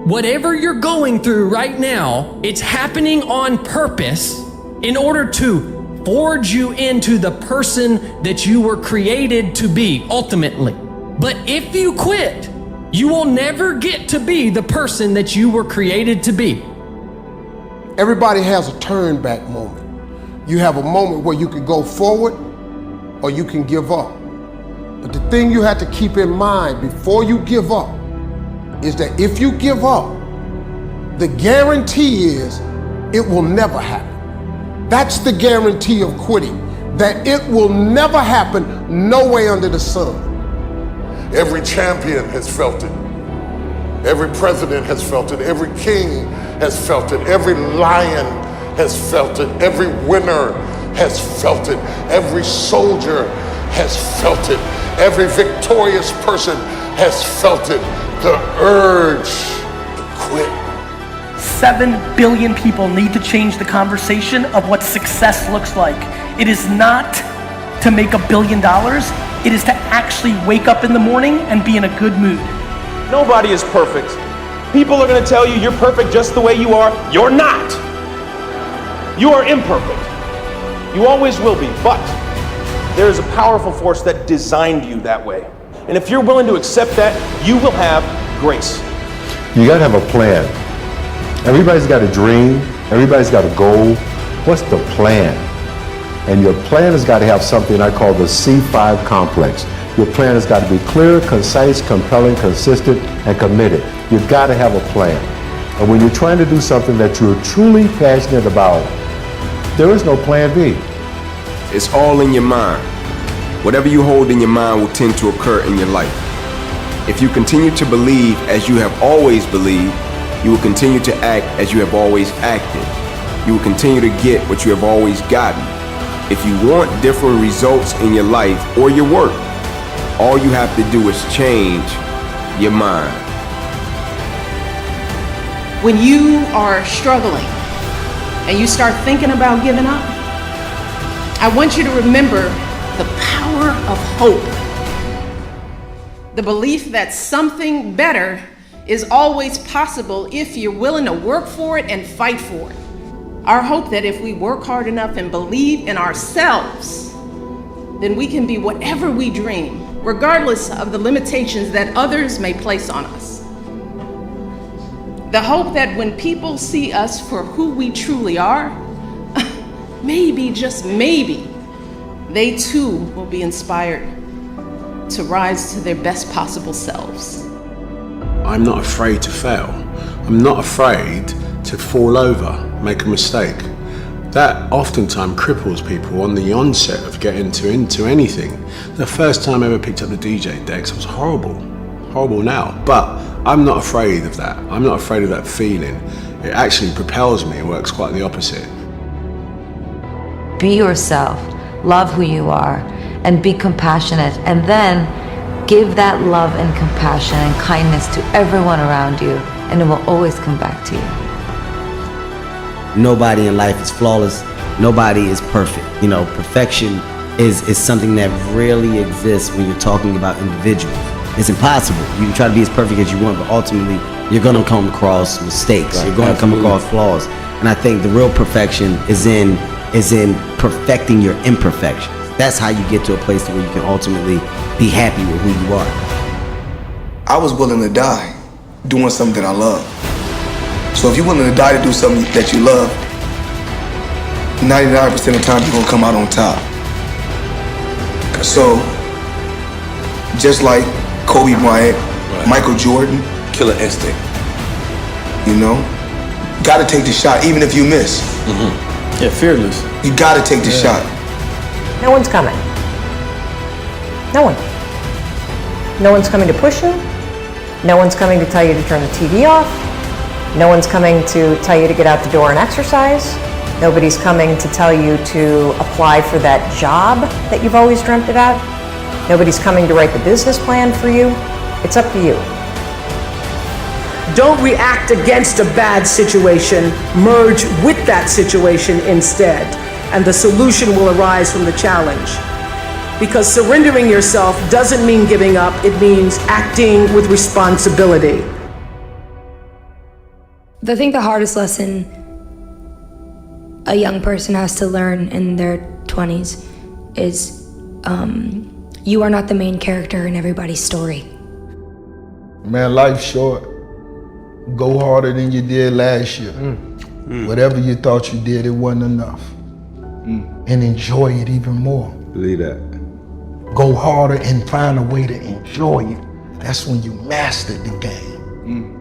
Whatever you're going through right now, it's happening on purpose in order to forge you into the person that you were created to be ultimately. But if you quit, you will never get to be the person that you were created to be. Everybody has a turn back moment. You have a moment where you can go forward or you can give up. But the thing you have to keep in mind before you give up is that if you give up, the guarantee is it will never happen. That's the guarantee of quitting, that it will never happen, no way under the sun. Every champion has felt it. Every president has felt it. Every king has felt it. Every lion has felt it. Every winner has felt it. Every soldier has felt it. Every victorious person has felt it. The urge to quit. 7 billion people need to change the conversation of what success looks like. It is not to make $1 billion. It is to actually wake up in the morning and be in a good mood. Nobody is perfect. People are going to tell you you're perfect just the way you are. You're not. You are imperfect. You always will be, but there is a powerful force that designed you that way. And if you're willing to accept that, you will have grace. You gotta have a plan. Everybody's got a dream. Everybody's got a goal. What's the plan? And your plan has got to have something I call the C5 complex. Your plan has got to be clear, concise, compelling, consistent, and committed. You've got to have a plan. And when you're trying to do something that you're truly passionate about, there is no plan B. It's all in your mind. Whatever you hold in your mind will tend to occur in your life. If you continue to believe as you have always believed, you will continue to act as you have always acted. You will continue to get what you have always gotten. If you want different results in your life or your work, all you have to do is change your mind. When you are struggling and you start thinking about giving up, I want you to remember the power of hope. The belief that something better is always possible if you're willing to work for it and fight for it. Our hope that if we work hard enough and believe in ourselves, then we can be whatever we dream, regardless of the limitations that others may place on us. The hope that when people see us for who we truly are, maybe, just maybe, they too will be inspired to rise to their best possible selves. I'm not afraid to fail. I'm not afraid to fall over, make a mistake. That oftentimes cripples people on the onset of getting into anything. The first time I ever picked up the DJ decks, it was horrible now. But I'm not afraid of that. I'm not afraid of that feeling. It actually propels me. It works quite the opposite. Be yourself, love who you are, and be compassionate. And then give that love and compassion and kindness to everyone around you, and it will always come back to you. Nobody in life is flawless. Nobody is perfect. You know, perfection is something that rarely exists when you're talking about individuals. It's impossible. You can try to be as perfect as you want, but ultimately you're going to come across mistakes. Right. You're going to come across flaws. And I think the real perfection is in perfecting your imperfections. That's how you get to a place where you can ultimately be happy with who you are. I was willing to die doing something that I love. So if you're willing to die to do something that you love, 99% of the time you're gonna come out on top. So, just like Kobe Bryant, right. Michael Jordan, killer instinct. You know, gotta take the shot even if you miss. Mm-hmm. Yeah, fearless. You gotta take the shot. No one's coming. No one. No one's coming to push you. No one's coming to tell you to turn the TV off. No one's coming to tell you to get out the door and exercise. Nobody's coming to tell you to apply for that job that you've always dreamt about. Nobody's coming to write the business plan for you. It's up to you. Don't react against a bad situation. Merge with that situation instead, and the solution will arise from the challenge. Because surrendering yourself doesn't mean giving up, it means acting with responsibility. I think the hardest lesson a young person has to learn in their 20s is you are not the main character in everybody's story. Man, life's short. Go harder than you did last year. Whatever you thought you did, it wasn't enough. And enjoy it even more. Believe that. Go harder and find a way to enjoy it. That's when you mastered the game.